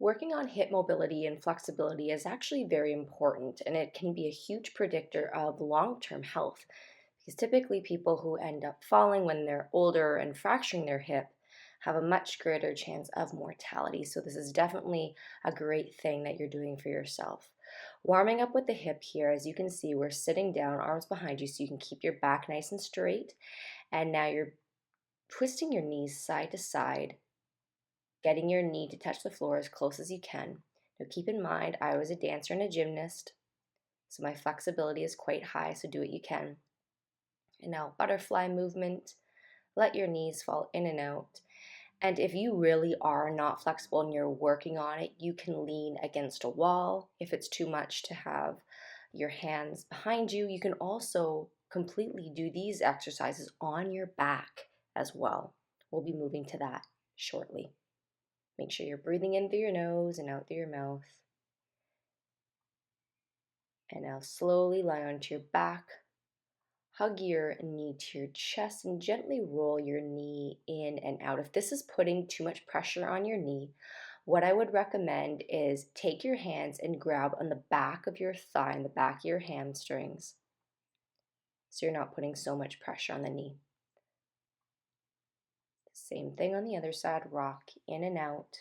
Working on hip mobility and flexibility is actually very important, and it can be a huge predictor of long-term health because typically people who end up falling when they're older and fracturing their hip have a much greater chance of mortality. So this is definitely a great thing that you're doing for yourself. Warming up with the hip here, as you can see, we're sitting down, arms behind you so you can keep your back nice and straight. And now you're twisting your knees side to side, getting your knee to touch the floor as close as you can. Now keep in mind, I was a dancer and a gymnast, so my flexibility is quite high, so do what you can. And now butterfly movement, let your knees fall in and out. And if you really are not flexible and you're working on it, you can lean against a wall. If it's too much to have your hands behind you, you can also completely do these exercises on your back as well. We'll be moving to that shortly. Make sure you're breathing in through your nose and out through your mouth. And now slowly lie onto your back. Hug your knee to your chest and gently roll your knee in and out. If this is putting too much pressure on your knee, what I would recommend is take your hands and grab on the back of your thigh and the back of your hamstrings so you're not putting so much pressure on the knee. Same thing on the other side, rock in and out.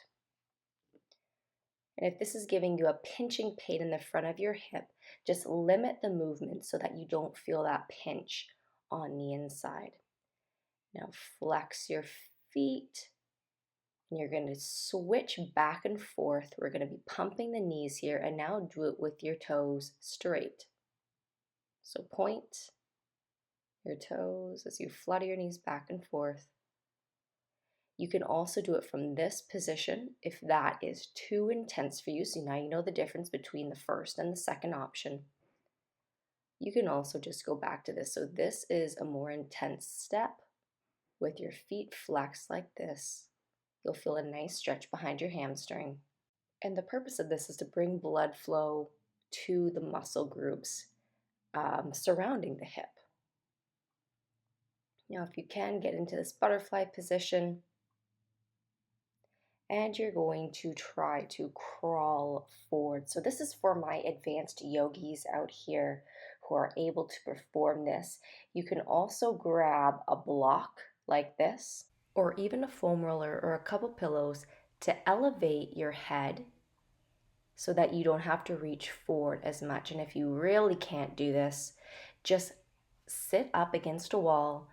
And if this is giving you a pinching pain in the front of your hip, just limit the movement so that you don't feel that pinch on the inside. Now flex your feet, and you're going to switch back and forth. We're going to be pumping the knees here, and now do it with your toes straight. So point your toes as you flutter your knees back and forth. You can also do it from this position if that is too intense for you. So now you know the difference between the first and the second option. You can also just go back to this. So this is a more intense step with your feet flexed like this. You'll feel a nice stretch behind your hamstring. And the purpose of this is to bring blood flow to the muscle groups surrounding the hip. Now, if you can, get into this butterfly position. And you're going to try to crawl forward. So this is for my advanced yogis out here who are able to perform this. You can also grab a block like this, or even a foam roller or a couple pillows to elevate your head so that you don't have to reach forward as much. And if you really can't do this, just sit up against a wall,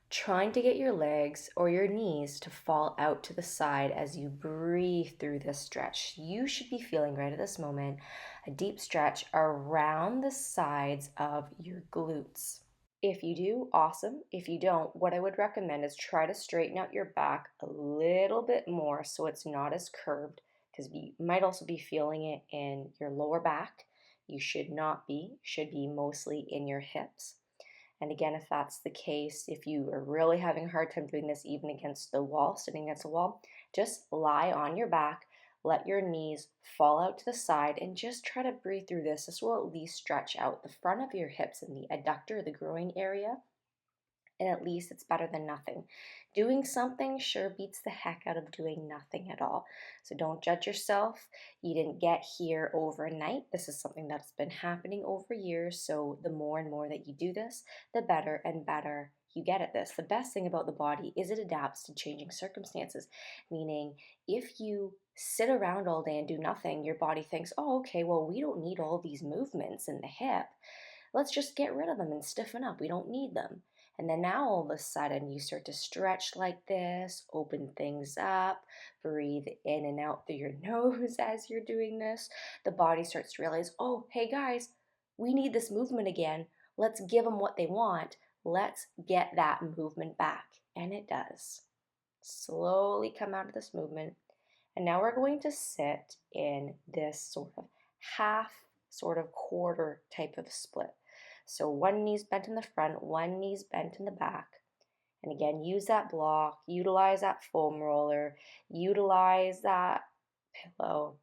trying to get your legs or your knees to fall out to the side as you breathe through this stretch. You should be feeling right at this moment a deep stretch around the sides of your glutes. If you do, awesome. If you don't, what I would recommend is try to straighten out your back a little bit more so it's not as curved, because you might also be feeling it in your lower back. You should not be, should be mostly in your hips. And again, if that's the case, if you are really having a hard time doing this even against the wall, sitting against the wall, just lie on your back, let your knees fall out to the side, and just try to breathe through this. This will at least stretch out the front of your hips and the adductor, the groin area, and at least it's better than nothing. Doing something sure beats the heck out of doing nothing at all. So don't judge yourself. You didn't get here overnight. This is something that's been happening over years. So the more and more that you do this, the better and better you get at this. The best thing about the body is it adapts to changing circumstances, meaning if you sit around all day and do nothing, your body thinks, oh, okay, well, we don't need all these movements in the hip. Let's just get rid of them and stiffen up. We don't need them. And then now all of a sudden you start to stretch like this, open things up, breathe in and out through your nose as you're doing this. The body starts to realize, oh, hey guys, we need this movement again. Let's give them what they want. Let's get that movement back. And it does. Slowly come out of this movement. And now we're going to sit in this sort of half, sort of quarter type of split. So one knee's bent in the front, one knee's bent in the back. And again, use that block, utilize that foam roller, utilize that pillow.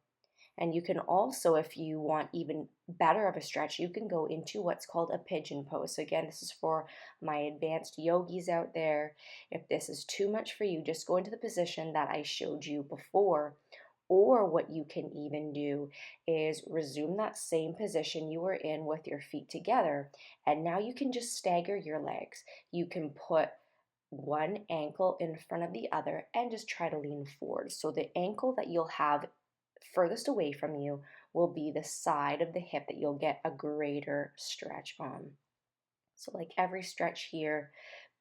And you can also, if you want even better of a stretch, you can go into what's called a pigeon pose. So again, this is for my advanced yogis out there. If this is too much for you, just go into the position that I showed you before. Or what you can even do is resume that same position you were in with your feet together. And now you can just stagger your legs. You can put one ankle in front of the other and just try to lean forward. So the ankle that you'll have furthest away from you will be the side of the hip that you'll get a greater stretch on. So, like every stretch here,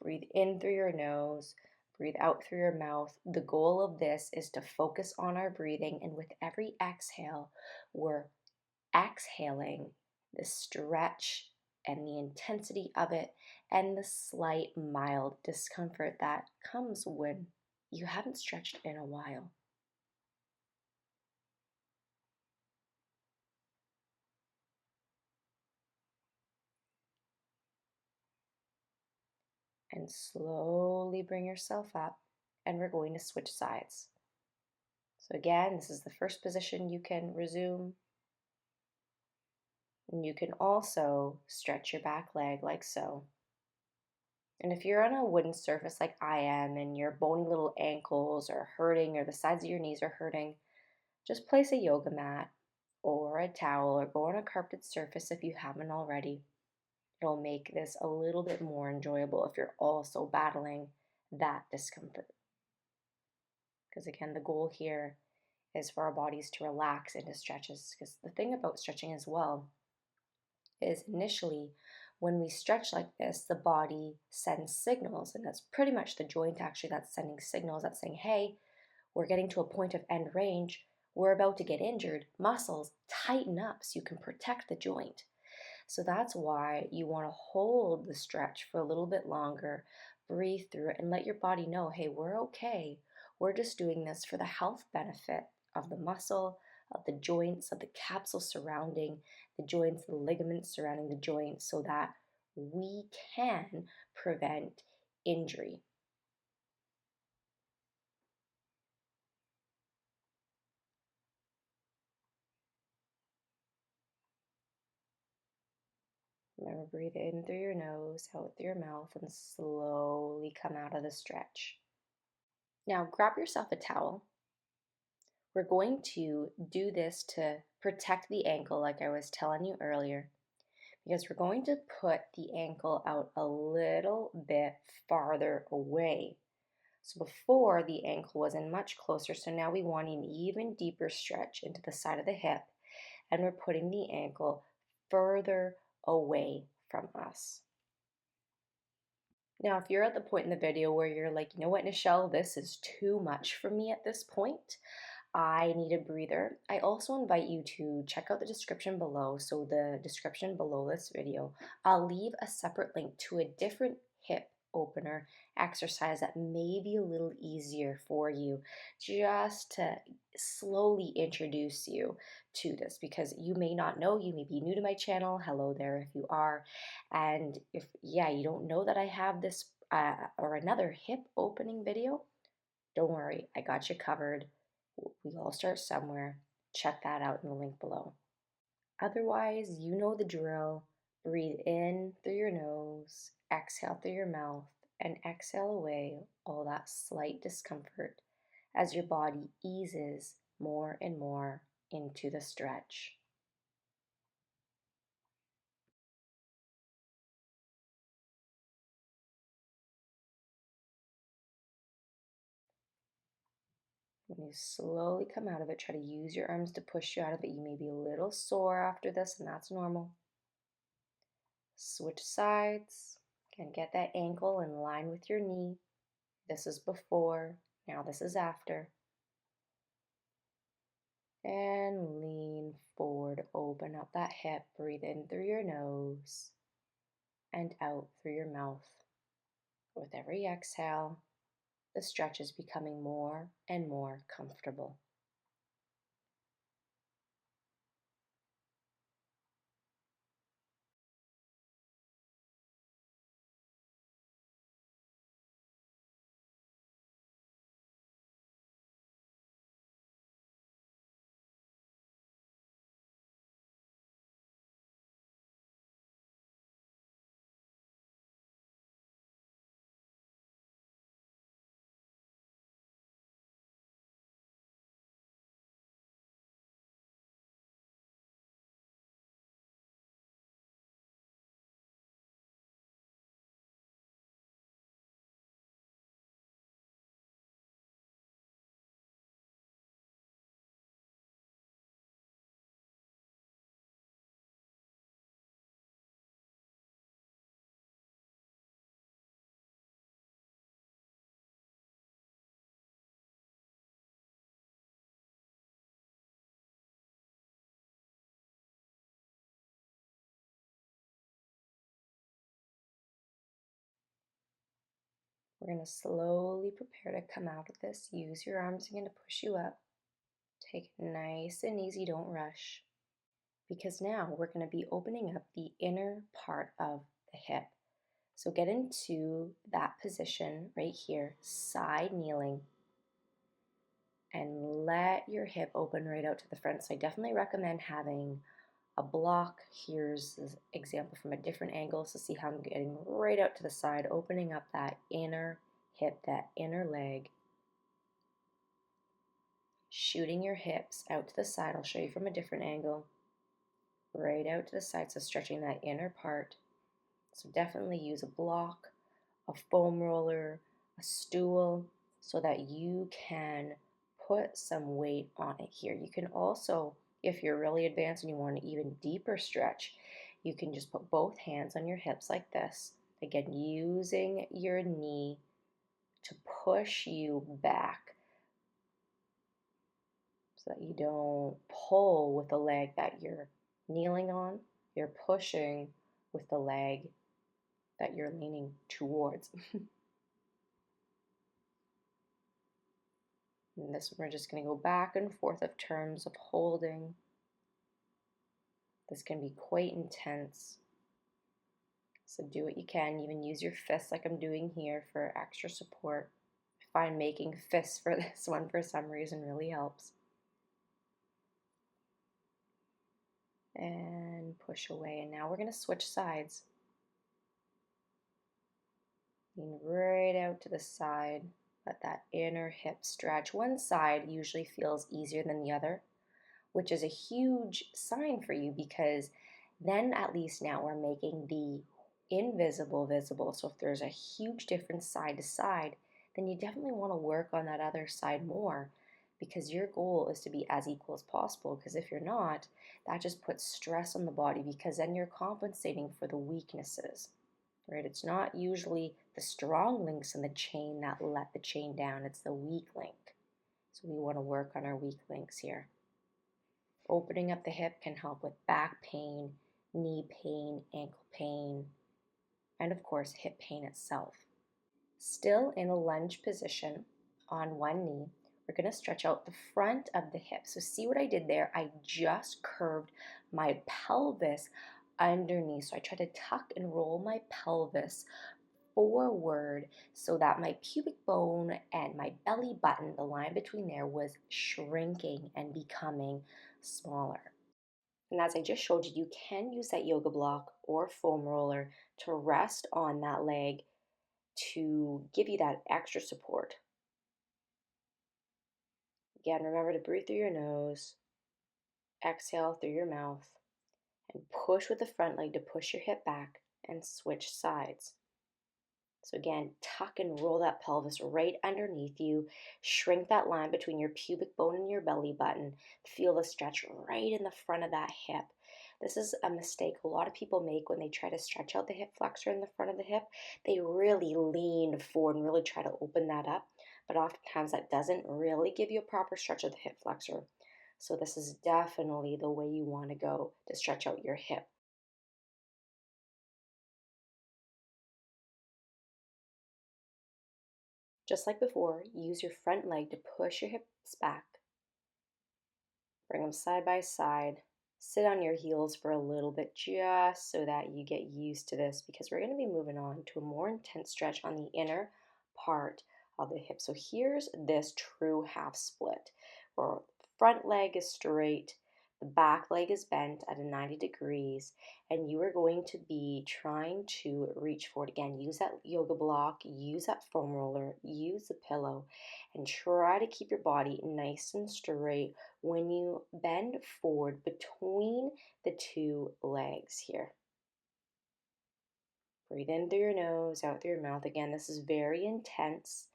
breathe in through your nose, breathe out through your mouth. The goal of this is to focus on our breathing, and with every exhale, we're exhaling the stretch and the intensity of it and the slight mild discomfort that comes when you haven't stretched in a while. And slowly bring yourself up, and we're going to switch sides. So, again, this is the first position you can resume. And you can also stretch your back leg like so. And if you're on a wooden surface like I am and your bony little ankles are hurting or the sides of your knees are hurting, just place a yoga mat or a towel or go on a carpeted surface if you haven't already. It'll make this a little bit more enjoyable if you're also battling that discomfort. Because again, the goal here is for our bodies to relax into stretches. Because the thing about stretching as well is initially when we stretch like this, the body sends signals, and that's pretty much the joint actually that's sending signals that's saying, hey, we're getting to a point of end range, we're about to get injured, muscles, tighten up so you can protect the joint. So that's why you want to hold the stretch for a little bit longer, breathe through it, and let your body know, hey, we're okay. We're just doing this for the health benefit of the muscle, of the joints, of the capsule surrounding the joints, the ligaments surrounding the joints, so that we can prevent injury. Remember, breathe in through your nose, out through your mouth, and slowly come out of the stretch. Now, grab yourself a towel. We're going to do this to protect the ankle, like I was telling you earlier, because we're going to put the ankle out a little bit farther away. So before, the ankle was in much closer, so now we want an even deeper stretch into the side of the hip, and we're putting the ankle further away from us. Now, if you're at the point in the video where you're like, you know what, Nichelle, this is too much for me at this point, I need a breather, I also invite you to check out the description below. So the description below this video, I'll leave a separate link to a different hip opener exercise that may be a little easier for you, just to slowly introduce you to this, because you may not know, you may be new to my channel. Hello there if you are. And if, yeah, you don't know that I have this or another hip opening video, don't worry, I got you covered. We all start somewhere. Check that out in the link below. Otherwise, you know the drill. Breathe in through your nose, exhale through your mouth, and exhale away all that slight discomfort as your body eases more and more into the stretch. When you slowly come out of it, try to use your arms to push you out of it. You may be a little sore after this, and that's normal. Switch sides. Again, get that ankle in line with your knee. This is before, now this is after. And lean forward, open up that hip, breathe in through your nose and out through your mouth. With every exhale, the stretch is becoming more and more comfortable. We're going to slowly prepare to come out of this. Use your arms again to push you up. Take it nice and easy, don't rush. Because now we're going to be opening up the inner part of the hip. So get into that position right here, side kneeling, and let your hip open right out to the front. So I definitely recommend having a block. Here's an example from a different angle. So see how I'm getting right out to the side, opening up that inner hip, that inner leg, shooting your hips out to the side. I'll show you from a different angle, right out to the side. So stretching that inner part. So definitely use a block, a foam roller, a stool, so that you can put some weight on it here. You can also, if you're really advanced and you want an even deeper stretch, you can just put both hands on your hips like this. Again, using your knee to push you back so that you don't pull with the leg that you're kneeling on. You're pushing with the leg that you're leaning towards. And this one we're just going to go back and forth of terms of holding. This can be quite intense. So do what you can. Even use your fists like I'm doing here for extra support. I find making fists for this one for some reason really helps. And push away. And now we're going to switch sides. Lean right out to the side. Let that inner hip stretch. One side usually feels easier than the other, which is a huge sign for you, because then at least now we're making the invisible visible. So if there's a huge difference side to side, then you definitely want to work on that other side more, because your goal is to be as equal as possible. Because if you're not, that just puts stress on the body, because then you're compensating for the weaknesses, right? It's not usually the strong links in the chain that let the chain down, it's the weak link. So we want to work on our weak links here. Opening up the hip can help with back pain, knee pain, ankle pain, and of course hip pain itself. Still in a lunge position on one knee, we're going to stretch out the front of the hip. So see what I did there? I just curved my pelvis underneath. So I try to tuck and roll my pelvis forward so that my pubic bone and my belly button, the line between there, was shrinking and becoming smaller. And as I just showed you, you can use that yoga block or foam roller to rest on that leg to give you that extra support. Again, remember to breathe through your nose, exhale through your mouth, and push with the front leg to push your hip back and switch sides. So again, tuck and roll that pelvis right underneath you. Shrink that line between your pubic bone and your belly button. Feel the stretch right in the front of that hip. This is a mistake a lot of people make when they try to stretch out the hip flexor in the front of the hip. They really lean forward and really try to open that up, but oftentimes that doesn't really give you a proper stretch of the hip flexor. So this is definitely the way you want to go to stretch out your hip. Just like before, use your front leg to push your hips back. Bring them side by side. Sit on your heels for a little bit just so that you get used to this, because we're going to be moving on to a more intense stretch on the inner part of the hip. So here's this true half split, where the front leg is straight, the back leg is bent at a 90 degrees, and you are going to be trying to reach forward. Again, use that yoga block, use that foam roller, use the pillow, and try to keep your body nice and straight when you bend forward between the two legs here. Breathe in through your nose, out through your mouth. Again, this is very intense.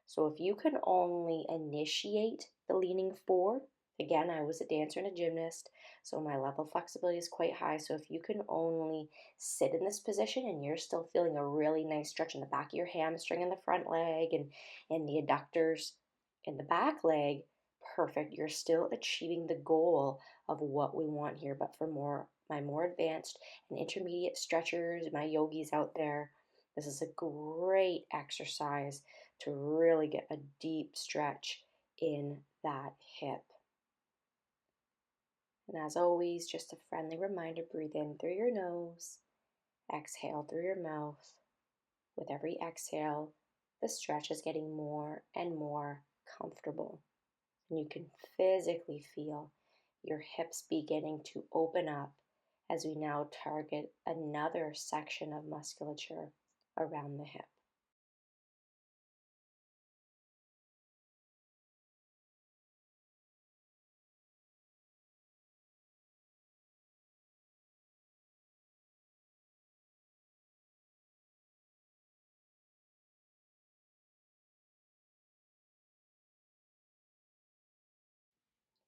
So if you can only initiate the leaning forward, again, I was a dancer and a gymnast, so my level of flexibility is quite high. So if you can only sit in this position and you're still feeling a really nice stretch in the back of your hamstring in the front leg and the adductors in the back leg, perfect. You're still achieving the goal of what we want here. But for my more advanced and intermediate stretchers, my yogis out there, This is a great exercise to really get a deep stretch in that hip. And as always, just a friendly reminder, breathe in through your nose, exhale through your mouth. With every exhale, the stretch is getting more and more comfortable. And you can physically feel your hips beginning to open up as we now target another section of musculature around the hip.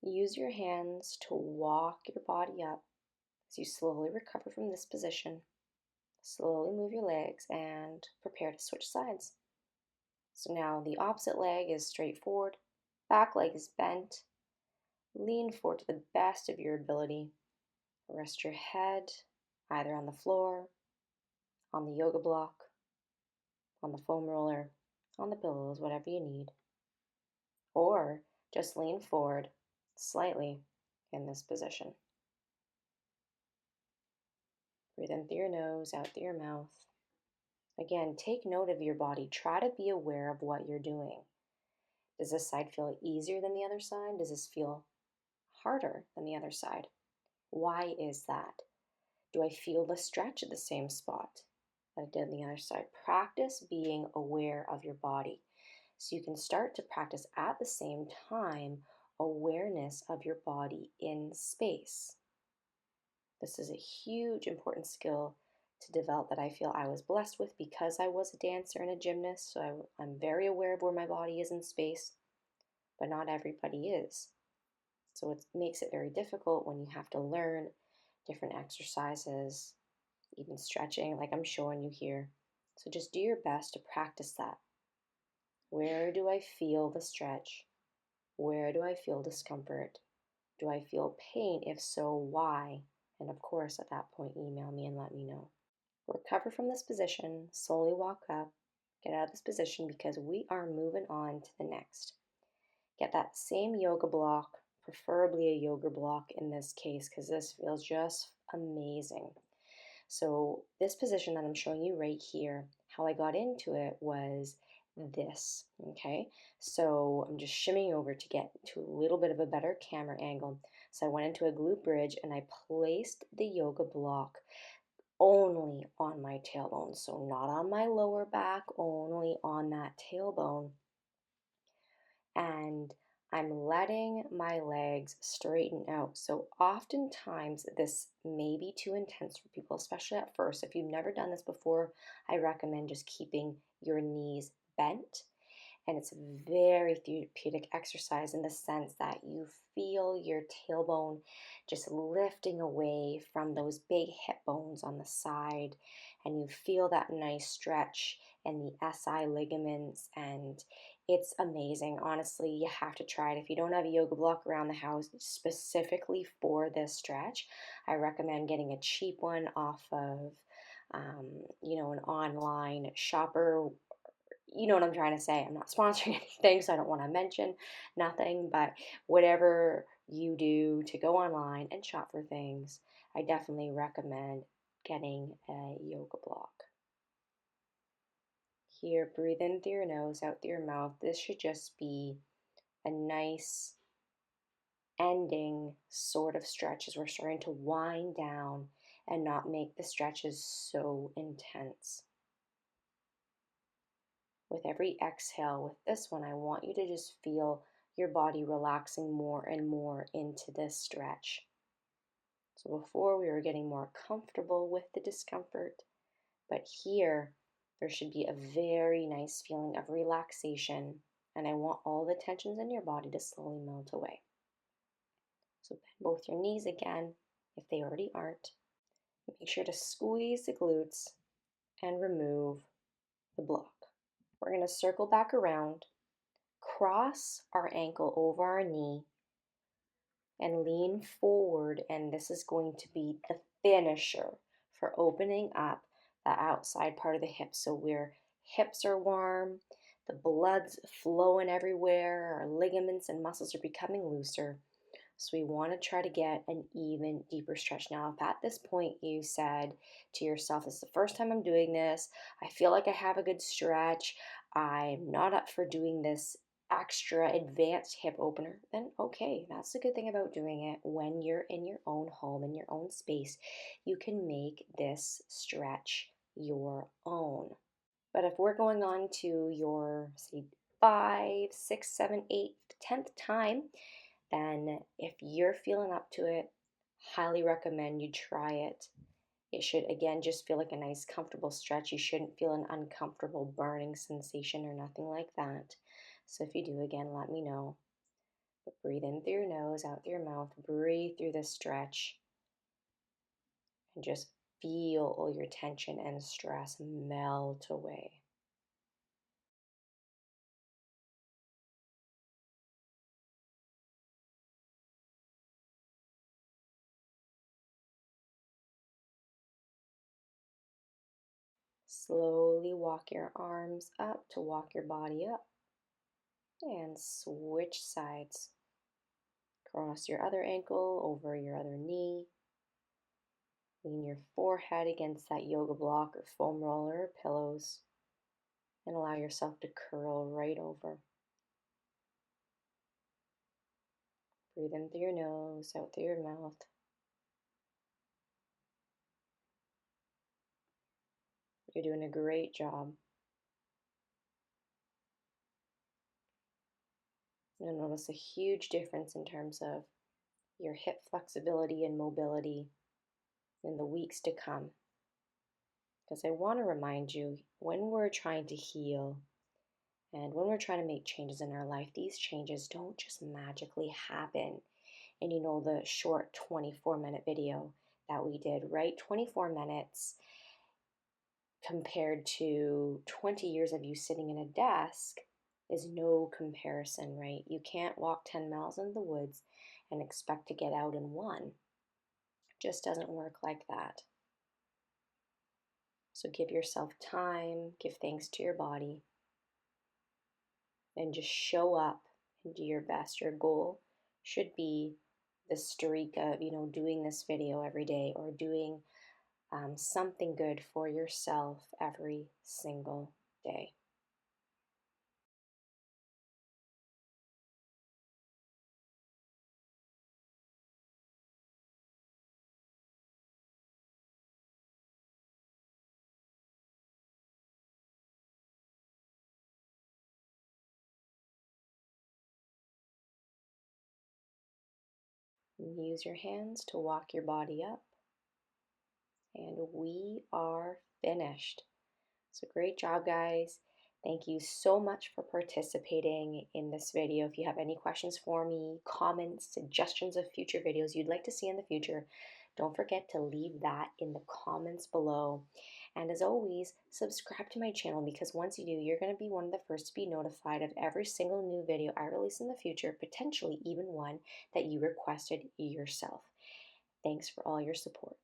Use your hands to walk your body up as you slowly recover from this position. Slowly move your legs and prepare to switch sides. So now the opposite leg is straight forward, back leg is bent. Lean forward to the best of your ability. Rest your head either on the floor, on the yoga block, on the foam roller, on the pillows, whatever you need. Or just lean forward slightly in this position. Breathe in through your nose, out through your mouth. Again, take note of your body. Try to be aware of what you're doing. Does this side feel easier than the other side? Does this feel harder than the other side? Why is that? Do I feel the stretch at the same spot that I did on the other side? Practice being aware of your body so you can start to practice at the same time awareness of your body in space. This is a huge important skill to develop that I feel I was blessed with because I was a dancer and a gymnast, so I'm very aware of where my body is in space, but not everybody is. So it makes it very difficult when you have to learn different exercises, even stretching like I'm showing you here. So just do your best to practice that. Where do I feel the stretch? Where do I feel discomfort? Do I feel pain? If so, why? And of course, at that point, email me and let me know. Recover from this position, slowly walk up, get out of this position because we are moving on to the next. Get that same yoga block, preferably a yoga block in this case because this feels just amazing. So this position that I'm showing you right here, how I got into it was this, okay? So I'm just shimmying over to get to a little bit of a better camera angle. So I went into a glute bridge and I placed the yoga block only on my tailbone. So not on my lower back, only on that tailbone. And I'm letting my legs straighten out. So oftentimes this may be too intense for people, especially at first. If you've never done this before, I recommend just keeping your knees bent. And it's a very therapeutic exercise in the sense that you feel your tailbone just lifting away from those big hip bones on the side. And you feel that nice stretch in the SI ligaments. And it's amazing. Honestly, you have to try it. If you don't have a yoga block around the house specifically for this stretch, I recommend getting a cheap one off of, an online shopper. You know what I'm trying to say. I'm not sponsoring anything, so I don't want to mention nothing, but whatever you do to go online and shop for things, I definitely recommend getting a yoga block. Here, breathe in through your nose, out through your mouth. This should just be a nice ending sort of stretch as we're starting to wind down and not make the stretches so intense. With every exhale, with this one, I want you to just feel your body relaxing more and more into this stretch. So before we were getting more comfortable with the discomfort, but here there should be a very nice feeling of relaxation, and I want all the tensions in your body to slowly melt away. So bend both your knees again if they already aren't. Make sure to squeeze the glutes and remove the block. We're going to circle back around, cross our ankle over our knee, and lean forward, and this is going to be the finisher for opening up the outside part of the hips. So where hips are warm, the blood's flowing everywhere, our ligaments and muscles are becoming looser. So we want to try to get an even deeper stretch. Now, if at this point you said to yourself, this is the first time I'm doing this, I feel like I have a good stretch, I'm not up for doing this extra advanced hip opener, then okay, that's the good thing about doing it when you're in your own home, in your own space. You can make this stretch your own. But if we're going on to your, say, 5, 6, 7, 8, 10th time, then if you're feeling up to it, highly recommend you try it. It should, again, just feel like a nice, comfortable stretch. You shouldn't feel an uncomfortable burning sensation or nothing like that. So if you do, again, let me know. But breathe in through your nose, out through your mouth. Breathe through this stretch. And just feel all your tension and stress melt away. Slowly walk your arms up to walk your body up. And switch sides. Cross your other ankle over your other knee. Lean your forehead against that yoga block or foam roller or pillows. And allow yourself to curl right over. Breathe in through your nose, out through your mouth. You're doing a great job. You'll notice a huge difference in terms of your hip flexibility and mobility in the weeks to come. Because I want to remind you, when we're trying to heal and when we're trying to make changes in our life, these changes don't just magically happen. And the short 24-minute video that we did, right? 24 minutes compared to 20 years of you sitting in a desk is no comparison, right? You can't walk 10 miles in the woods and expect to get out in one. It just doesn't work like that. So give yourself time, give thanks to your body, and just show up and do your best. Your goal should be the streak of, doing this video every day or doing something good for yourself every single day. Use your hands to walk your body up. And we are finished. So great job, guys. Thank you so much for participating in this video. If you have any questions for me, comments, suggestions of future videos you'd like to see in the future, don't forget to leave that in the comments below. And as always, subscribe to my channel because once you do, you're going to be one of the first to be notified of every single new video I release in the future, potentially even one that you requested yourself. Thanks for all your support.